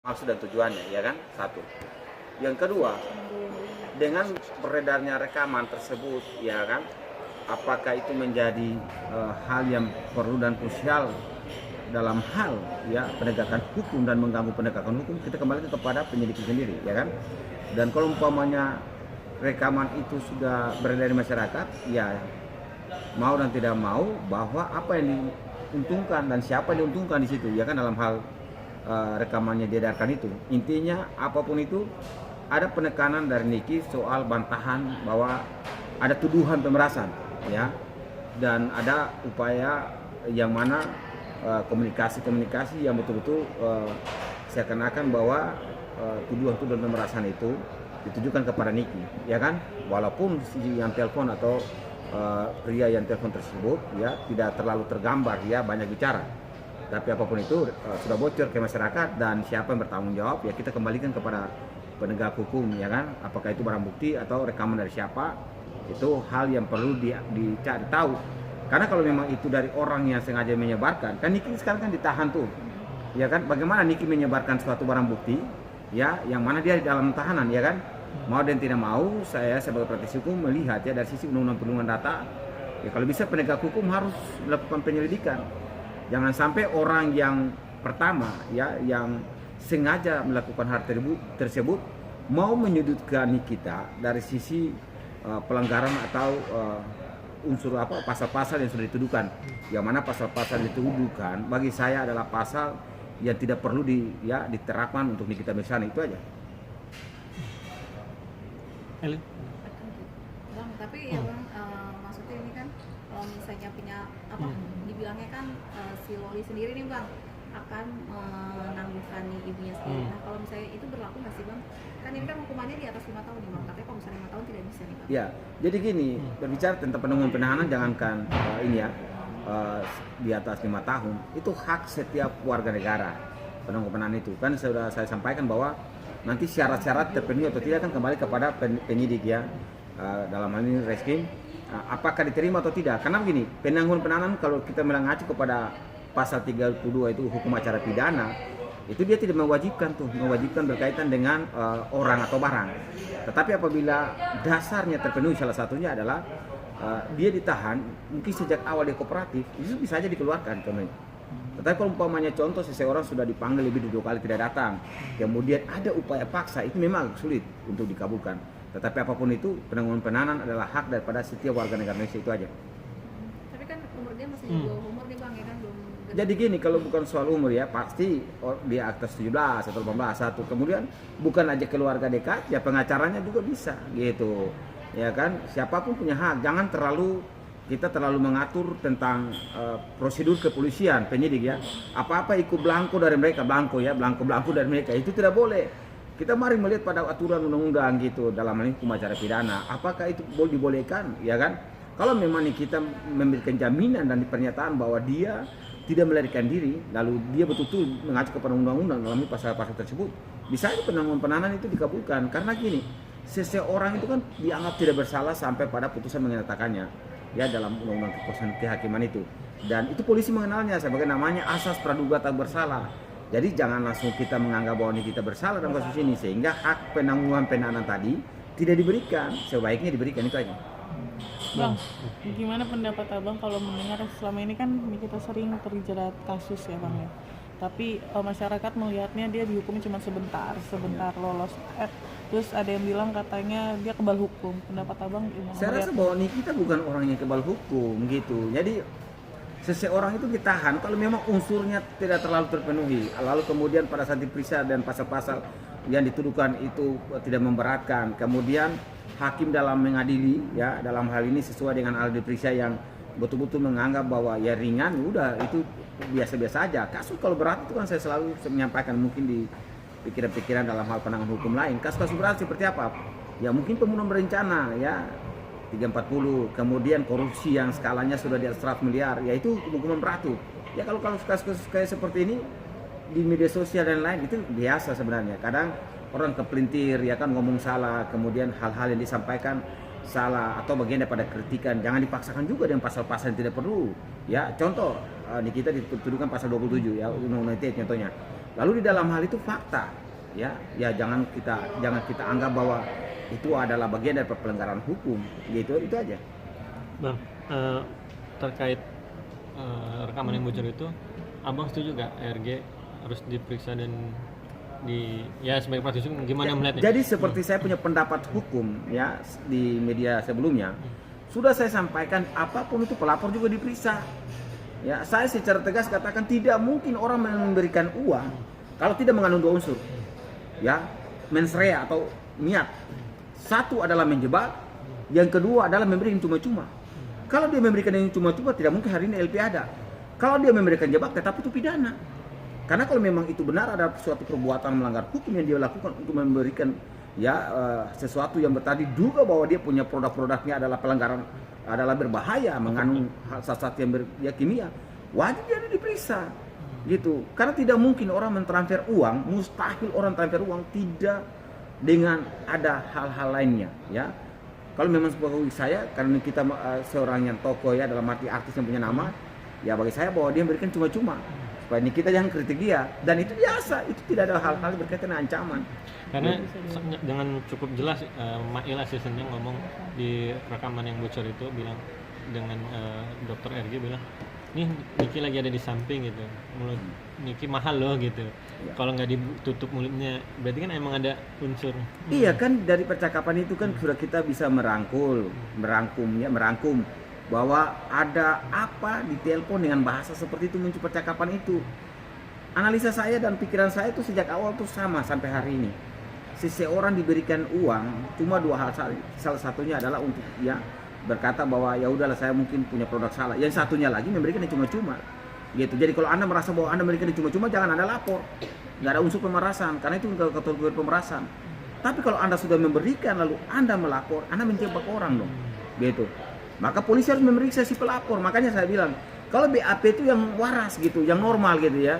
maksud dan tujuannya, ya kan? Satu. Yang kedua, dengan beredarnya rekaman tersebut, ya kan, apakah itu menjadi hal yang perlu dan krusial dalam hal ya penegakan hukum dan mengganggu penegakan hukum, kita kembali kepada penyidik sendiri, ya kan? Dan kalau umpamanya rekaman itu sudah beredar di masyarakat, ya mau dan tidak mau bahwa apa yang diuntungkan dan siapa yang diuntungkan di situ, ya kan, dalam hal rekamannya diedarkan itu. Intinya apapun itu ada penekanan dari Niki soal bantahan bahwa ada tuduhan pemerasan, ya, dan ada upaya yang mana komunikasi-komunikasi yang betul-betul seakan-akan bahwa tuduhan-tuduhan pemerasan itu ditujukan kepada Niki, ya kan, walaupun si yang telepon atau pria yang telepon tersebut ya tidak terlalu tergambar, ya banyak bicara. Tapi apapun itu sudah bocor ke masyarakat dan siapa yang bertanggung jawab, ya kita kembalikan kepada penegak hukum, ya kan. Apakah itu barang bukti atau rekaman dari siapa, itu hal yang perlu dicari tahu. Karena kalau memang itu dari orang yang sengaja menyebarkan, kan Niki sekarang kan ditahan tuh, ya kan. Bagaimana Niki menyebarkan suatu barang bukti, ya, yang mana dia di dalam tahanan, ya kan. Mau dan tidak mau, saya sebagai praktisi hukum melihat ya dari sisi undang-undang perlindungan data, ya kalau bisa penegak hukum harus melakukan penyelidikan. Jangan sampai orang yang pertama ya yang sengaja melakukan hal tersebut mau menyudutkan kita dari sisi pelanggaran atau unsur apa pasal-pasal yang sudah dituduhkan. Yang mana pasal-pasal yang dituduhkan bagi saya adalah pasal yang tidak perlu diterapkan untuk Nikita Mirzani, itu aja. Bang, tapi ya Bang, maksudnya ini kan kalau misalnya punya apa dibilangnya kan si Loli sendiri nih Bang akan menanggungani ibunya sendiri. Nah kalau misalnya itu berlaku nggak sih Bang? Kan ini kan hukumannya di atas 5 tahun nih Bang, katanya kalau misalnya 5 tahun tidak bisa nih Bang. Ya, jadi gini, berbicara tentang penangguhan penahanan jangankan di atas 5 tahun, itu hak setiap warga negara. Penangguhan penahanan itu kan sudah saya sampaikan bahwa nanti syarat-syarat terpenuhi atau tidak kan kembali kepada penyidik, ya, dalam hal ini Reskrim, apakah diterima atau tidak. Karena begini, penangguhan penahanan kalau kita mengacu kepada pasal 32 itu hukum acara pidana, itu dia tidak mewajibkan berkaitan dengan orang atau barang. Tetapi apabila dasarnya terpenuhi, salah satunya adalah dia ditahan mungkin sejak awal dia kooperatif, itu bisa saja dikeluarkan contohnya. Tetapi kalau umpamanya contoh seseorang sudah dipanggil lebih dari 2 kali tidak datang, kemudian ada upaya paksa, itu memang sulit untuk dikabulkan. Tetapi apapun itu, penangguhan penahanan adalah hak daripada setiap warga negara Indonesia, itu aja. Tapi kan umur dia masih di bawah umur nih Bang, ya kan belum. Jadi gini, kalau bukan soal umur ya, pasti dia atas 17 atau 18 satu. Kemudian bukan aja keluarga dekat, ya pengacaranya juga bisa gitu. Ya kan, siapapun punya hak. Jangan kita terlalu mengatur tentang prosedur kepolisian, penyidik ya. Apa-apa ikut belangko dari mereka, belangko dari mereka, itu tidak boleh. Kita mari melihat pada aturan undang-undang gitu dalam hal ini hukum acara pidana. Apakah itu boleh dibolehkan, ya kan? Kalau memang kita memberikan jaminan dan pernyataan bahwa dia tidak melarikan diri, lalu dia betul-betul mengacu kepada undang-undang dalam pasal-pasal tersebut, bisa aja penangguhan penahanan itu dikabulkan. Karena gini, seseorang itu kan dianggap tidak bersalah sampai pada putusan menyatakannya, ya, dalam undang-undang kehakiman itu. Dan itu polisi mengenalnya sebagai namanya asas praduga tak bersalah. Jadi jangan langsung kita menganggap bahwa ini kita bersalah dalam kasus ini, sehingga hak penangguhan penahanan tadi tidak diberikan. Sebaiknya diberikan, itu aja. Bang, gimana pendapat Abang kalau mendengar selama ini kan kita sering terjerat kasus ya Bang ya. Tapi masyarakat melihatnya dia dihukum cuma sebentar lolos. Terus ada yang bilang katanya dia kebal hukum. Pendapat Abang gimana? Saya rasa bahwa kita bukan orang yang kebal hukum gitu. Jadi seseorang itu ditahan kalau memang unsurnya tidak terlalu terpenuhi. Lalu kemudian pada saat diperiksa dan pasal-pasal yang dituduhkan itu tidak memberatkan. Kemudian hakim dalam mengadili, ya, dalam hal ini sesuai dengan alat diperiksa yang betul-betul menganggap bahwa ya ringan, udah itu biasa-biasa aja. Kasus kalau berat itu kan saya selalu menyampaikan, mungkin di pikiran-pikiran dalam hal penanganan hukum lain. Kasus-kasus berat seperti apa? Ya mungkin pembunuhan berencana, ya 340, kemudian korupsi yang skalanya sudah di atas 100 miliar, ya itu hukuman berat tuh. Ya kalau kasus-kasus kayak seperti ini di media sosial dan lain itu biasa sebenarnya. Kadang orang kepelintir, ya kan, ngomong salah, kemudian hal-hal yang disampaikan salah atau bagian daripada kritikan. Jangan dipaksakan juga dengan pasal-pasal yang tidak perlu. Ya, contoh Nikita dituduhkan pasal 27 ya Undang-Undang ITE contohnya. Lalu di dalam hal itu fakta ya jangan kita anggap bahwa itu adalah bagian dari pelanggaran hukum gitu, itu aja. Bang, terkait rekaman yang bocor itu, abang setuju gak RG harus diperiksa dan sebagai praktisi hukum gimana melihatnya? Jadi seperti saya punya pendapat hukum ya di media sebelumnya, sudah saya sampaikan apapun itu pelapor juga diperiksa. Ya, saya secara tegas katakan tidak mungkin orang memberikan uang kalau tidak mengandung dua unsur. Ya, mens rea atau niat. Satu adalah menjebak, yang kedua adalah memberikan cuma-cuma. Kalau dia memberikan yang cuma-cuma tidak mungkin hari ini LP ada. Kalau dia memberikan jebak tetap itu pidana. Karena kalau memang itu benar ada suatu perbuatan melanggar hukum yang dia lakukan untuk memberikan sesuatu yang tadi duga bahwa dia punya produk-produknya adalah pelanggaran, adalah berbahaya, mengandung zat-zat yang kimia, wajib dia diperiksa gitu. Karena tidak mungkin orang mentransfer uang, mustahil orang transfer uang tidak dengan ada hal-hal lainnya ya. Kalau memang sebagai saya, karena kita seorang yang tokoh ya dalam arti artis yang punya nama, ya bagi saya bahwa dia memberikan cuma-cuma. Supaya ini kita jangan kritik dia, dan itu biasa, itu tidak ada hal-hal berkaitan dengan ancaman. Karena dengan cukup jelas Mail asistennya ngomong di rekaman yang bocor itu bilang dengan dokter RG bilang, nih Niki lagi ada di samping gitu, mulut Niki mahal loh gitu. Ya. Kalau nggak ditutup mulutnya, berarti kan emang ada unsur. Iya kan, dari percakapan itu kan sudah kita bisa merangkum bahwa ada apa di telepon dengan bahasa seperti itu muncul percakapan itu. Analisa saya dan pikiran saya itu sejak awal tuh sama sampai hari ini. Seseorang diberikan uang cuma dua hal, salah satunya adalah untuk berkata bahwa ya udahlah saya mungkin punya produk salah. Yang satunya lagi memberikan yang cuma-cuma. Gitu. Jadi kalau Anda merasa bahwa Anda memberikan yang cuma-cuma, jangan Anda lapor. Nggak ada unsur pemerasan karena itu kategori pemerasan. Tapi kalau Anda sudah memberikan lalu Anda melapor, Anda menjebak orang dong. Gitu. Maka polisi harus memeriksa si pelapor. Makanya saya bilang, kalau BAP itu yang waras gitu, yang normal gitu ya.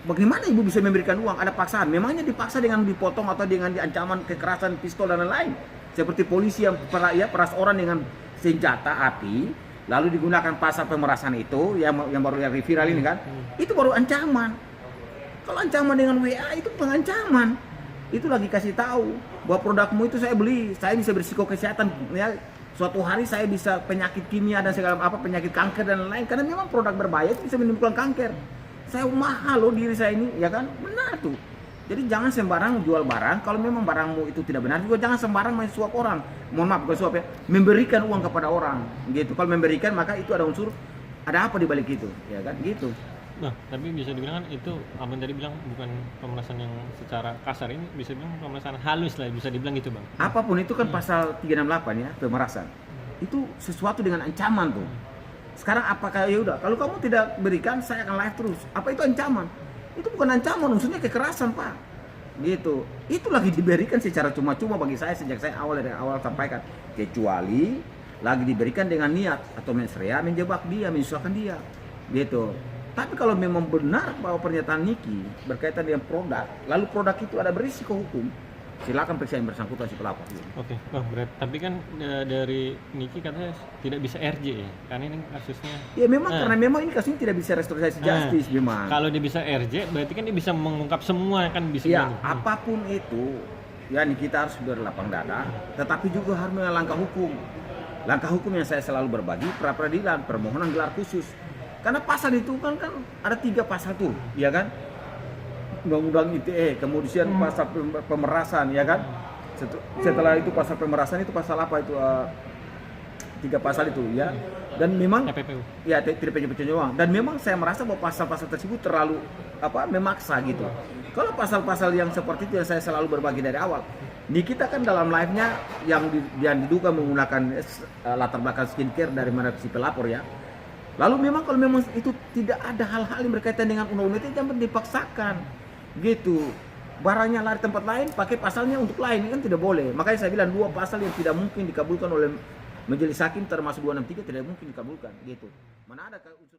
Bagaimana ibu bisa memberikan uang? Ada paksaan. Memangnya dipaksa dengan dipotong atau dengan ancaman kekerasan pistol dan lain-lain. Seperti polisi yang peras orang dengan senjata api, lalu digunakan pasal pemerasan itu yang baru yang viral ini kan. Itu baru ancaman. Kalau ancaman dengan WA itu pengancaman. Itu lagi kasih tahu bahwa produkmu itu saya beli, saya bisa berisiko kesehatan ya. Suatu hari saya bisa penyakit kimia dan segala penyakit kanker dan lain-lain, karena memang produk berbahaya itu bisa menimbulkan kanker. Saya mahal loh diri saya ini, ya kan? Benar tuh. Jadi jangan sembarang jual barang, kalau memang barangmu itu tidak benar juga jangan sembarang main suap orang. Mohon maaf bukan suap ya, memberikan uang kepada orang gitu. Kalau memberikan maka itu ada unsur ada apa di balik itu, ya kan? Gitu. Nah, tapi bisa dibilang kan itu abang tadi bilang bukan pemerasan yang secara kasar, ini bisa dibilang pemerasan halus lah, bisa dibilang gitu bang. Apapun itu kan pasal 368 ya, pemerasan. Itu sesuatu dengan ancaman tuh. Sekarang apakah ya udah kalau kamu tidak berikan saya akan live terus. Apa itu ancaman? Itu bukan ancaman, unsurnya kekerasan pak. Gitu. Itu lagi diberikan secara cuma-cuma bagi saya sejak saya dari awal sampaikan. Kecuali lagi diberikan dengan niat atau mens rea menjebak dia, menyusahkan dia. Gitu. Tapi kalau memang benar bahwa pernyataan Niki berkaitan dengan produk, lalu produk itu ada berisiko hukum, silakan periksa yang bersangkutan si pelapor. Oke, berat. Tapi kan dari Niki katanya tidak bisa RJ ya, karena ini kasusnya. Ya memang karena memang ini kasusnya tidak bisa restoratif justice memang. Kalau dia bisa RJ, berarti kan dia bisa mengungkap semua kan bisa. Ya apapun itu, ya kita harus berlapang dada, tetapi juga harus mengambil langkah hukum. Langkah hukum yang saya selalu berbagi, pra peradilan, permohonan gelar khusus. Karena pasal itu kan ada 3 pasal tuh, ya kan? Undang-undang ITE, kemudian pasal pemerasan, ya kan? Setelah itu pasal pemerasan itu pasal apa itu? 3 pasal itu, ya. Dan memang TPPU. Ya, tidak pencucian uang. Dan memang saya merasa bahwa pasal-pasal tersebut terlalu memaksa gitu. Kalau pasal-pasal yang seperti itu yang saya selalu berbagi dari awal. Nikita kan dalam live-nya yang diduga menggunakan latar belakang skincare dari mana si pelapor ya. Lalu memang kalau memang itu tidak ada hal-hal yang berkaitan dengan undang-undang itu jangan dipaksakan gitu. Barangnya lari tempat lain pakai pasalnya untuk lain kan tidak boleh. Makanya saya bilang 2 pasal yang tidak mungkin dikabulkan oleh majelis hakim termasuk 263 tidak mungkin dikabulkan gitu. Mana ada unsur